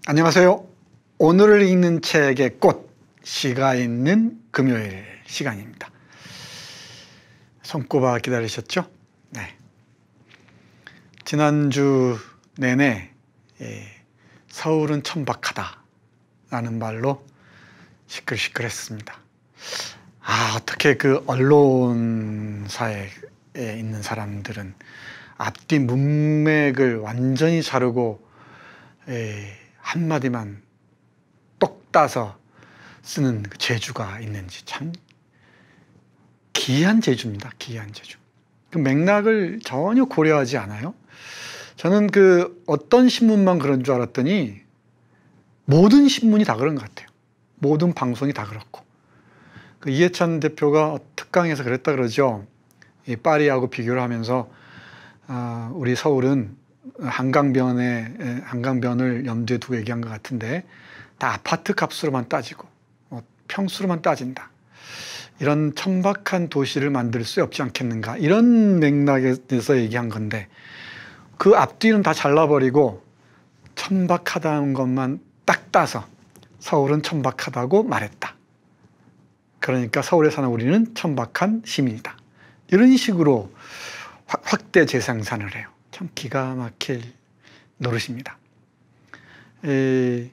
안녕하세요. 오늘을 읽는 책의 꽃, 시가 있는 금요일 시간입니다. 손꼽아 기다리셨죠? 네. 지난주 내내 서울은 천박하다 라는 말로 시끌시끌했습니다. 어떻게 그 언론사에 있는 사람들은 앞뒤 문맥을 완전히 자르고 한마디만 똑 따서 쓰는 그 재주가 있는지 참 기이한 재주입니다. 기이한 재주. 그 맥락을 전혀 고려하지 않아요. 저는 그 어떤 신문만 그런 줄 알았더니 모든 신문이 다 그런 것 같아요. 모든 방송이 다 그렇고. 그 이해찬 대표가 특강에서 그랬다 그러죠. 이 파리하고 비교를 하면서 우리 서울은 한강변을 염두에 두고 얘기한 것 같은데 다 아파트 값으로만 따지고 평수로만 따진다. 이런 천박한 도시를 만들 수 없지 않겠는가. 이런 맥락에서 얘기한 건데 그 앞뒤는 다 잘라버리고 천박하다는 것만 딱 따서 서울은 천박하다고 말했다. 그러니까 서울에 사는 우리는 천박한 시민이다. 이런 식으로 확대 재생산을 해요. 참 기가 막힐 노릇입니다. 그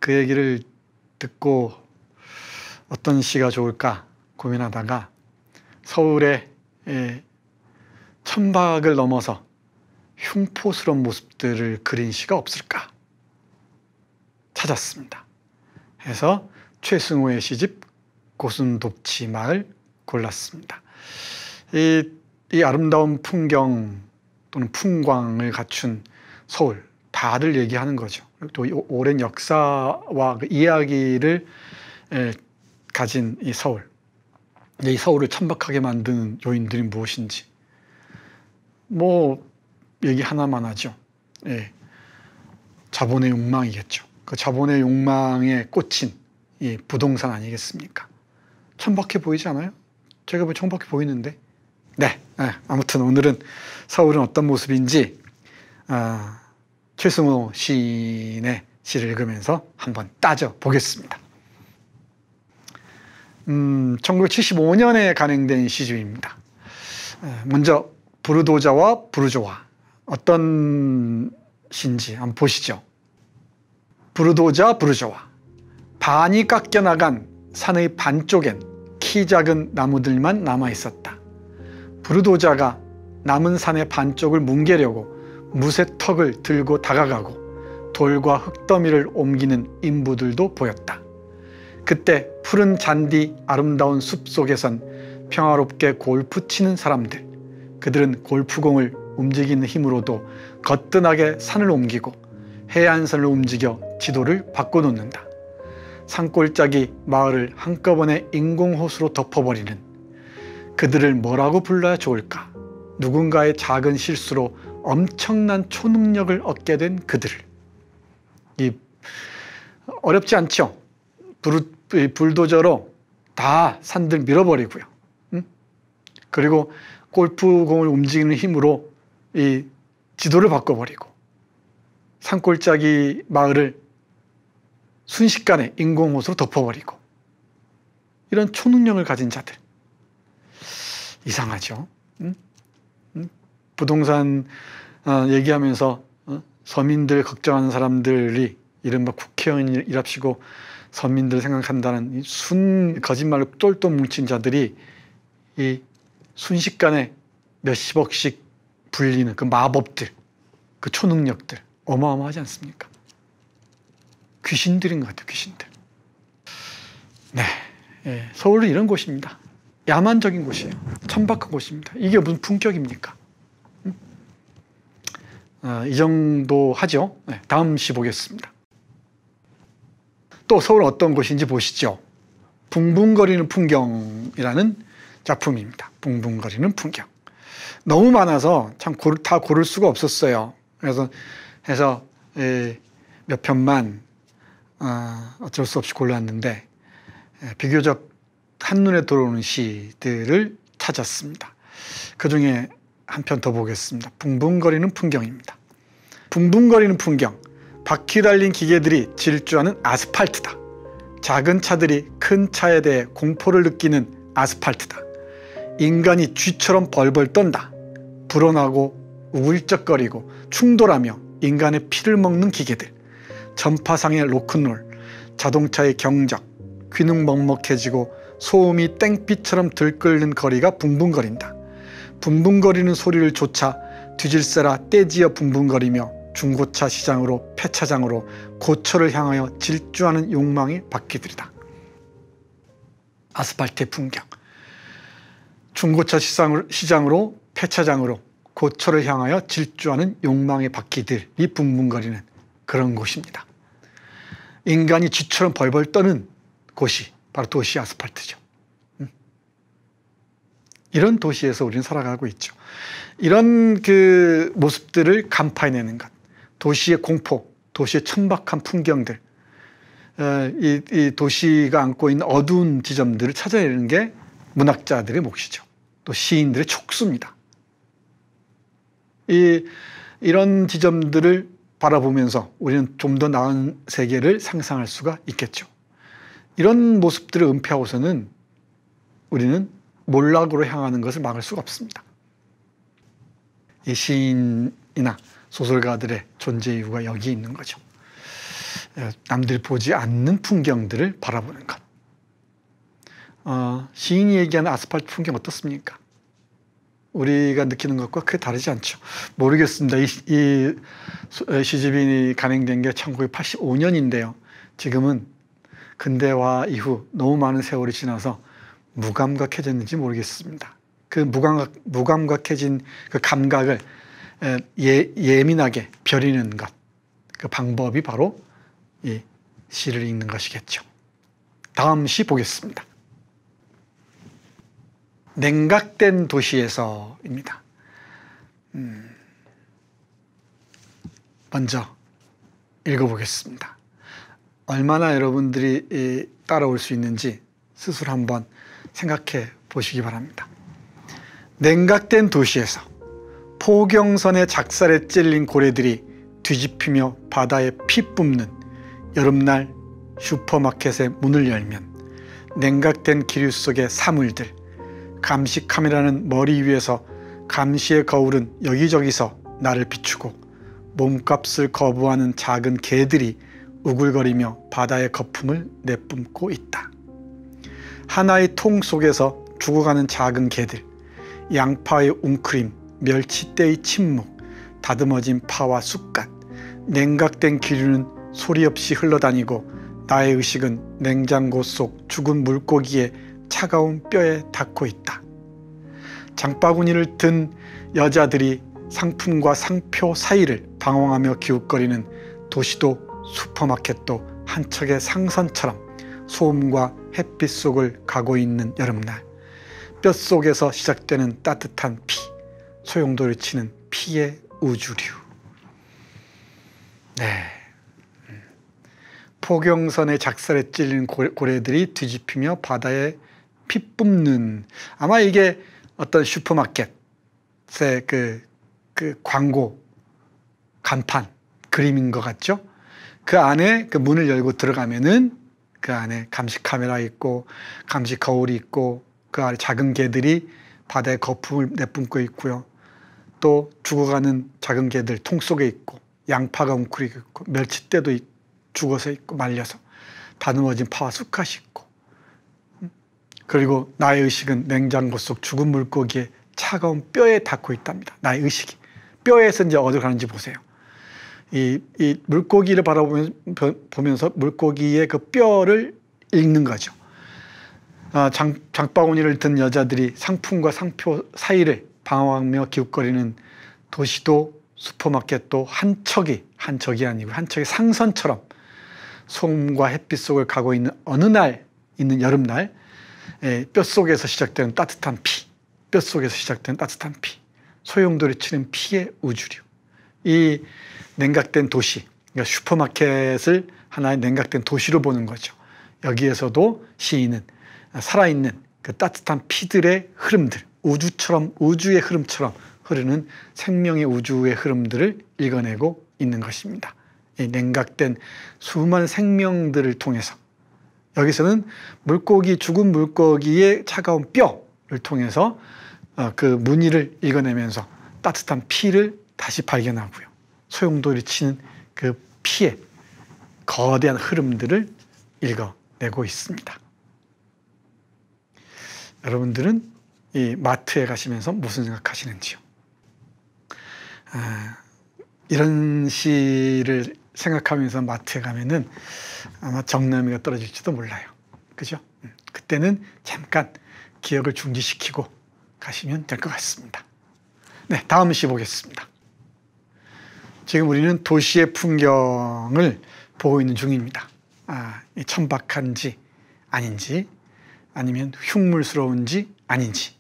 얘기를 듣고 어떤 시가 좋을까 고민하다가 서울의 천박을 넘어서 흉포스러운 모습들을 그린 시가 없을까 찾았습니다. 해서 최승호의 시집 고슴도치마을 골랐습니다. 이 아름다운 풍경 또는 풍광을 갖춘 서울, 다들 얘기하는 거죠. 또 오랜 역사와 그 이야기를 가진 이 서울, 이 서울을 천박하게 만드는 요인들이 무엇인지 얘기 하나만 하죠. 자본의 욕망이겠죠. 그 자본의 욕망에 꽂힌 이 부동산 아니겠습니까? 천박해 보이지 않아요? 제가 왜 천박해 보이는데? 네, 아무튼 오늘은 서울은 어떤 모습인지 최승호 시인의 시를 읽으면서 한번 따져 보겠습니다. 1975년에 간행된 시집입니다. 먼저 부르도자와 부르조아 어떤 시인지 한번 보시죠. 부르도자 부르조아. 반이 깎여나간 산의 반쪽엔 키 작은 나무들만 남아있었다. 부르도자가 남은 산의 반쪽을 뭉개려고 무쇠 턱을 들고 다가가고 돌과 흙더미를 옮기는 인부들도 보였다. 그때 푸른 잔디 아름다운 숲속에선 평화롭게 골프 치는 사람들. 그들은 골프공을 움직이는 힘으로도 거뜬하게 산을 옮기고 해안선을 움직여 지도를 바꿔놓는다. 산골짜기 마을을 한꺼번에 인공호수로 덮어버리는 그들을 뭐라고 불러야 좋을까? 누군가의 작은 실수로 엄청난 초능력을 얻게 된 그들을. 어렵지 않죠? 불도저로 다 산들 밀어버리고요. 그리고 골프공을 움직이는 힘으로 이 지도를 바꿔버리고 산골짜기 마을을 순식간에 인공호수로 덮어버리고 이런 초능력을 가진 자들. 이상하죠. 부동산 얘기하면서 서민들 걱정하는 사람들이 이른바 국회의원이랍시고 서민들 생각한다는 이 거짓말로 똘똘 뭉친 자들이 이 순식간에 몇십억씩 불리는 그 마법들, 그 초능력들 어마어마하지 않습니까? 귀신들인 것 같아요. 귀신들. 네, 서울은 이런 곳입니다. 야만적인 곳이에요. 천박한 곳입니다. 이게 무슨 품격입니까? 이 정도 하죠. 네, 다음 시 보겠습니다. 또 서울은 어떤 곳인지 보시죠. 붕붕거리는 풍경이라는 작품입니다. 붕붕거리는 풍경. 너무 많아서 참 다 고를 수가 없었어요. 그래서 몇 편만 어쩔 수 없이 골랐는데 비교적 한눈에 들어오는 시들을 찾았습니다. 그 중에 한 편 더 보겠습니다. 붕붕거리는 풍경입니다. 붕붕거리는 풍경. 바퀴 달린 기계들이 질주하는 아스팔트다. 작은 차들이 큰 차에 대해 공포를 느끼는 아스팔트다. 인간이 쥐처럼 벌벌 떤다. 불어나고 우글적거리고 충돌하며 인간의 피를 먹는 기계들. 전파상의 로큰롤, 자동차의 경적, 귀는 먹먹해지고 소음이 땡빛처럼 들끓는 거리가 붕붕거린다. 붕붕거리는 소리를 조차 뒤질세라 떼지어 붕붕거리며 중고차 시장으로 폐차장으로 고철을 향하여 질주하는 욕망의 바퀴들이다. 아스팔트의 풍경. 중고차 시장으로 폐차장으로 고철을 향하여 질주하는 욕망의 바퀴들이 붕붕거리는 그런 곳입니다. 인간이 쥐처럼 벌벌 떠는 곳이 바로 도시 아스팔트죠. 이런 도시에서 우리는 살아가고 있죠. 이런 그 모습들을 간파해내는 것, 도시의 공포, 도시의 천박한 풍경들, 이 도시가 안고 있는 어두운 지점들을 찾아내는 게 문학자들의 몫이죠. 또 시인들의 촉수입니다. 이런 지점들을 바라보면서 우리는 좀 더 나은 세계를 상상할 수가 있겠죠. 이런 모습들을 은폐하고서는 우리는 몰락으로 향하는 것을 막을 수가 없습니다. 이 시인이나 소설가들의 존재 이유가 여기 있는 거죠. 남들이 보지 않는 풍경들을 바라보는 것. 시인이 얘기하는 아스팔트 풍경 어떻습니까? 우리가 느끼는 것과 크게 다르지 않죠. 모르겠습니다. 이 시집이 간행된 게 1985년인데요. 지금은 근대화 이후 너무 많은 세월이 지나서 무감각해졌는지 모르겠습니다. 그 무감각해진 그 감각을 예민하게 벼리는 것, 그 방법이 바로 이 시를 읽는 것이겠죠. 다음 시 보겠습니다. 냉각된 도시에서입니다. 먼저 읽어보겠습니다. 얼마나 여러분들이 따라올 수 있는지 스스로 한번 생각해 보시기 바랍니다. 냉각된 도시에서 포경선의 작살에 찔린 고래들이 뒤집히며 바다에 피 뿜는 여름날 슈퍼마켓의 문을 열면 냉각된 기류 속의 사물들, 감시 카메라는 머리 위에서 감시의 거울은 여기저기서 나를 비추고 몸값을 거부하는 작은 개들이 우글거리며 바다의 거품을 내뿜고 있다. 하나의 통 속에서 죽어가는 작은 개들, 양파의 웅크림, 멸치대의 침묵, 다듬어진 파와 쑥갓, 냉각된 기류는 소리 없이 흘러다니고 나의 의식은 냉장고 속 죽은 물고기의 차가운 뼈에 닿고 있다. 장바구니를 든 여자들이 상품과 상표 사이를 방황하며 기웃거리는 도시도 슈퍼마켓도 한 척의 상선처럼 소음과 햇빛 속을 가고 있는 여름날, 뼛속에서 시작되는 따뜻한 피, 소용돌이 치는 피의 우주류. 네. 포경선의 작살에 찔린 고래들이 뒤집히며 바다에 피 뿜는, 아마 이게 어떤 슈퍼마켓의 그 광고 간판 그림인 것 같죠? 그 안에 그 문을 열고 들어가면은 그 안에 감시 카메라 있고 감시 거울이 있고 그 안에 작은 개들이 바다에 거품을 내뿜고 있고요. 또 죽어가는 작은 개들 통 속에 있고 양파가 웅크리고 있고 멸치대도 죽어서 있고 말려서 다듬어진 파와 쑥갓이 있고, 그리고 나의 의식은 냉장고 속 죽은 물고기의 차가운 뼈에 닿고 있답니다. 나의 의식이 뼈에서 이제 어디로 가는지 보세요. 이 물고기를 바라보면서 물고기의 그 뼈를 읽는 거죠. 장바구니를 든 여자들이 상품과 상표 사이를 방황하며 기웃거리는 도시도 슈퍼마켓도 한 척이 아니고 한 척의 상선처럼 소음과 햇빛 속을 가고 있는 어느 날 있는 여름날, 뼛속에서 시작되는 따뜻한 피, 뼛속에서 시작되는 따뜻한 피, 소용돌이 치는 피의 우주류. 이 냉각된 도시, 그러니까 슈퍼마켓을 하나의 냉각된 도시로 보는 거죠. 여기에서도 시인은 살아있는 그 따뜻한 피들의 흐름들, 우주처럼, 우주의 흐름처럼 흐르는 생명의 우주의 흐름들을 읽어내고 있는 것입니다. 이 냉각된 수많은 생명들을 통해서, 여기서는 죽은 물고기의 차가운 뼈를 통해서 그 무늬를 읽어내면서 따뜻한 피를 다시 발견하고요. 소용돌이 치는 그 피의 거대한 흐름들을 읽어내고 있습니다. 여러분들은 이 마트에 가시면서 무슨 생각하시는지요? 이런 시를 생각하면서 마트에 가면은 아마 정나미가 떨어질지도 몰라요. 그죠? 그때는 잠깐 기억을 중지시키고 가시면 될 것 같습니다. 네, 다음 시 보겠습니다. 지금 우리는 도시의 풍경을 보고 있는 중입니다. 천박한지 아닌지, 아니면 흉물스러운지 아닌지,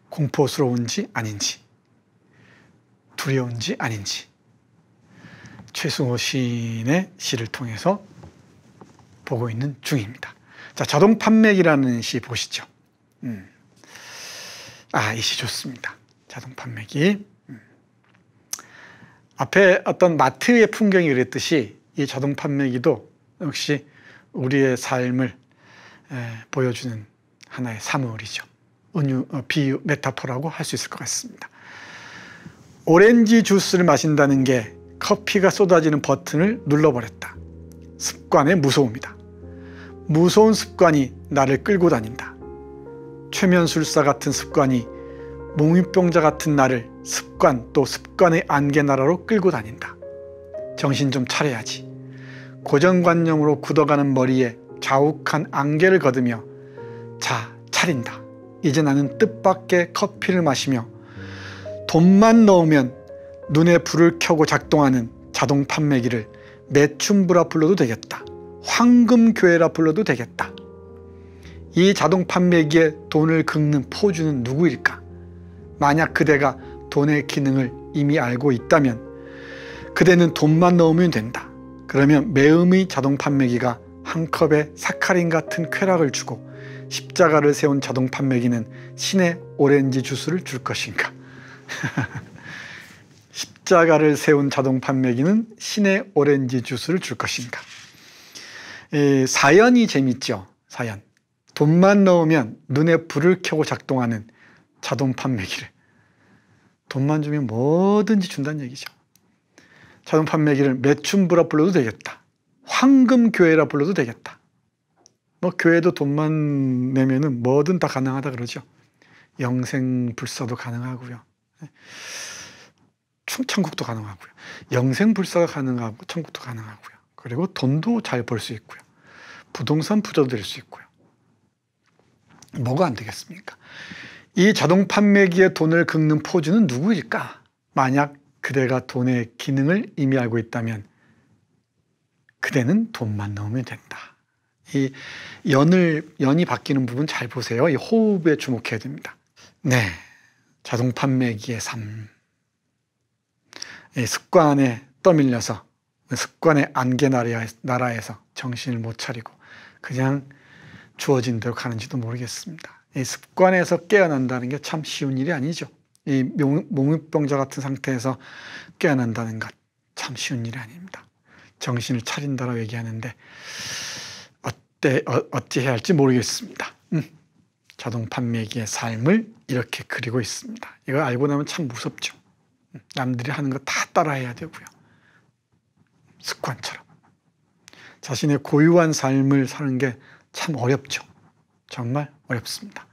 공포스러운지 아닌지, 두려운지 아닌지, 최승호 시인의 시를 통해서 보고 있는 중입니다. 자, 자동 판매기라는 시 보시죠. 이 시 좋습니다. 자동 판매기. 앞에 어떤 마트의 풍경이 그랬듯이 이 자동 판매기도 역시 우리의 삶을 보여주는 하나의 사물이죠. 비유, 메타포라고 할 수 있을 것 같습니다. 오렌지 주스를 마신다는 게 커피가 쏟아지는 버튼을 눌러버렸다. 습관의 무서움이다. 무서운 습관이 나를 끌고 다닌다. 최면술사 같은 습관이 몽유병자 같은 나를 습관 또 습관의 안개나라로 끌고 다닌다. 정신 좀 차려야지. 고정관념으로 굳어가는 머리에 자욱한 안개를 걷으며 자, 차린다. 이제 나는 뜻밖의 커피를 마시며 돈만 넣으면 눈에 불을 켜고 작동하는 자동 판매기를 매춘부라 불러도 되겠다. 황금교회라 불러도 되겠다. 이 자동 판매기에 돈을 긁는 포주는 누구일까? 만약 그대가 돈의 기능을 이미 알고 있다면 그대는 돈만 넣으면 된다. 그러면 매음의 자동 판매기가 한 컵에 사카린 같은 쾌락을 주고 십자가를 세운 자동 판매기는 신의 오렌지 주스를 줄 것인가? 십자가를 세운 자동 판매기는 신의 오렌지 주스를 줄 것인가? 사연이 재밌죠. 사연. 돈만 넣으면 눈에 불을 켜고 작동하는 자동 판매기를, 돈만 주면 뭐든지 준다는 얘기죠. 자동 판매기를 매춘부라 불러도 되겠다. 황금교회라 불러도 되겠다. 교회도 돈만 내면은 뭐든 다 가능하다 그러죠. 영생불사도 가능하고요. 천국도 가능하고요. 영생불사가 가능하고 천국도 가능하고요. 그리고 돈도 잘 벌 수 있고요. 부동산 부자도 될 수 있고요. 뭐가 안 되겠습니까? 이 자동 판매기에 돈을 긁는 포주는 누구일까? 만약 그대가 돈의 기능을 이미 알고 있다면 그대는 돈만 넣으면 된다. 이 연이 바뀌는 부분 잘 보세요. 이 호흡에 주목해야 됩니다. 네, 자동 판매기의 삶. 이 습관에 떠밀려서 습관의 안개 나라에서 정신을 못 차리고 그냥 주어진 대로 가는지도 모르겠습니다. 이 습관에서 깨어난다는 게 참 쉬운 일이 아니죠. 이 몽유병자 같은 상태에서 깨어난다는 것 참 쉬운 일이 아닙니다. 정신을 차린다라고 얘기하는데 어찌해야 할지 모르겠습니다. 자동 판매기의 삶을 이렇게 그리고 있습니다. 이걸 알고 나면 참 무섭죠. 남들이 하는 거 다 따라해야 되고요. 습관처럼. 자신의 고유한 삶을 사는 게 참 어렵죠. 정말 어렵습니다.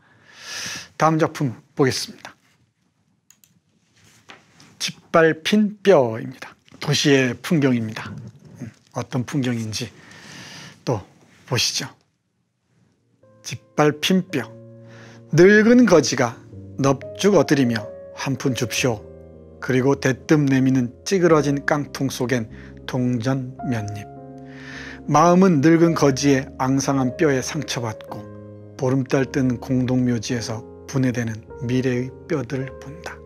다음 작품 보겠습니다. 짓밟힌 뼈입니다. 도시의 풍경입니다. 어떤 풍경인지 또 보시죠. 짓밟힌 뼈. 늙은 거지가 넙죽 엎드리며 한 푼 줍쇼. 그리고 대뜸 내미는 찌그러진 깡통 속엔 동전 몇 입. 마음은 늙은 거지의 앙상한 뼈에 상처받고 보름달 뜬 공동묘지에서 분해되는 미래의 뼈들을 본다.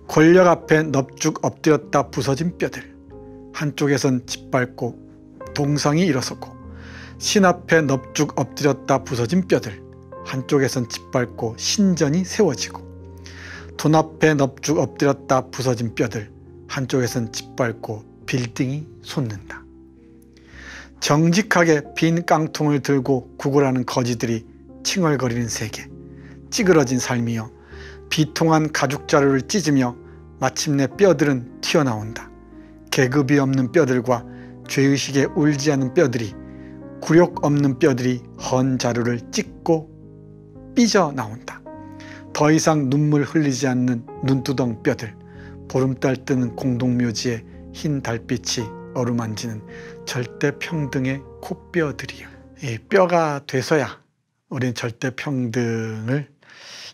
권력 앞에 넙죽 엎드렸다 부서진 뼈들. 한쪽에선 짓밟고 동상이 일어서고 신 앞에 넙죽 엎드렸다 부서진 뼈들. 한쪽에선 짓밟고 신전이 세워지고 돈 앞에 넙죽 엎드렸다 부서진 뼈들. 한쪽에선 짓밟고 빌딩이 솟는다. 정직하게 빈 깡통을 들고 구걸하는 거지들이 칭얼거리는 세계, 찌그러진 삶이여 비통한 가죽 자루를 찢으며 마침내 뼈들은 튀어나온다. 계급이 없는 뼈들과 죄의식에 울지 않은 뼈들이, 굴욕 없는 뼈들이 헌 자루를 찢고 삐져나온다. 더 이상 눈물 흘리지 않는 눈두덩 뼈들, 보름달 뜨는 공동묘지에 흰 달빛이 어루만지는 절대평등의 코뼈들이요. 이 뼈가 돼서야 우리는 절대평등을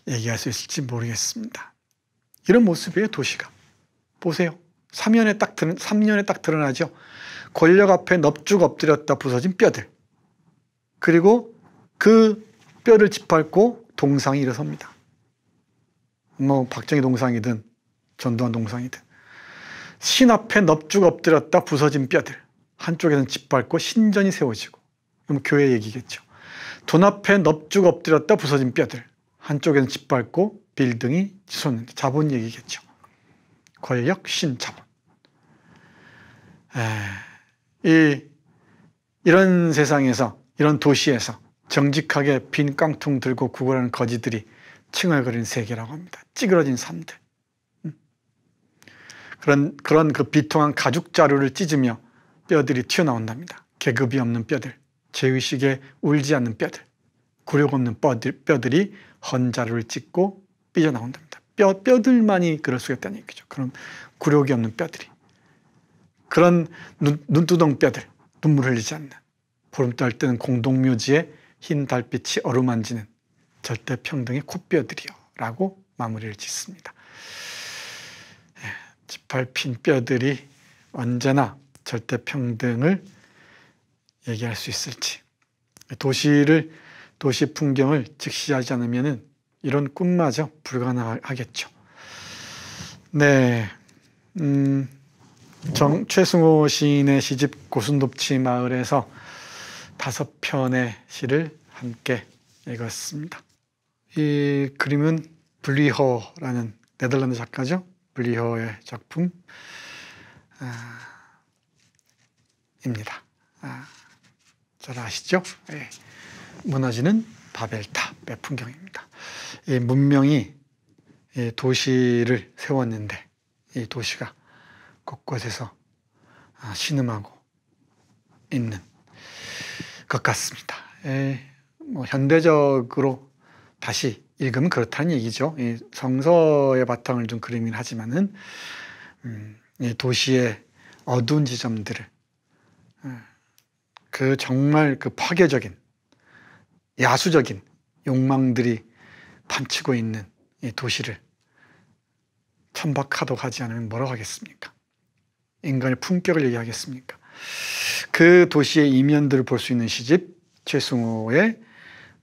얘기할 수 있을지 모르겠습니다. 이런 모습이에요, 도시가. 보세요. 3년에 딱 드러나죠. 권력 앞에 넙죽 엎드렸다 부서진 뼈들. 그리고 그 뼈를 짓밟고 동상이 일어섭니다. 뭐 박정희 동상이든 전두환 동상이든. 신 앞에 넙죽 엎드렸다 부서진 뼈들. 한쪽에는 짓밟고 신전이 세워지고. 그럼 교회 얘기겠죠. 돈 앞에 넙죽 엎드렸다 부서진 뼈들. 한쪽에는 짓밟고 빌딩이 솟는다. 자본 얘기겠죠. 권력, 신, 자본. 이런 세상에서, 이런 도시에서 정직하게 빈 깡통 들고 구걸하는 거지들이 칭얼거리는 세계라고 합니다. 찌그러진 삶들. 그런 그 비통한 가죽 자루를 찢으며 뼈들이 튀어나온답니다. 계급이 없는 뼈들, 죄의식에 울지 않는 뼈들, 굴욕 없는 뼈들이 헌 자루를 찢고 삐져나온답니다. 뼈들만이 그럴 수가 있다는 얘기죠. 그런 굴욕이 없는 뼈들이. 그런 눈두덩 뼈들, 눈물 흘리지 않는, 보름달 뜨는 공동묘지에 흰 달빛이 어루만지는 절대평등의 코뼈들이요 라고 마무리를 짓습니다. 짓밟힌 뼈들이 언제나 절대평등을 얘기할 수 있을지, 도시 풍경을 직시하지 않으면 이런 꿈마저 불가능하겠죠. 네, 최승호 시인의 시집 고슴도치 마을에서 5편의 시를 함께 읽었습니다. 이 그림은 블리허라는 네덜란드 작가죠. 블리허의 작품 입니다. 잘 아시죠? 네. 무너지는 바벨탑의 풍경입니다. 이 문명이 이 도시를 세웠는데 이 도시가 곳곳에서 신음하고 있는 것 같습니다. 뭐 현대적으로 다시 읽으면 그렇다는 얘기죠. 이 성서의 바탕을 둔 그림이긴 하지만은 이 도시의 어두운 지점들을 그 정말 그 파괴적인 야수적인 욕망들이 판치고 있는 이 도시를 천박하도록 하지 않으면 뭐라고 하겠습니까? 인간의 품격을 얘기하겠습니까? 그 도시의 이면들을 볼 수 있는 시집 최승호의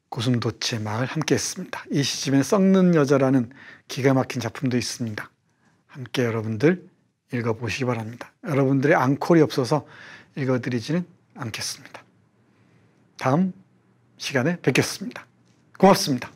고슴도치의 마을 함께 했습니다. 이 시집에 썩는 여자라는 기가 막힌 작품도 있습니다. 함께 여러분들 읽어보시기 바랍니다. 여러분들의 앙콜이 없어서 읽어드리지는 않겠습니다. 다음 시간에 뵙겠습니다. 고맙습니다.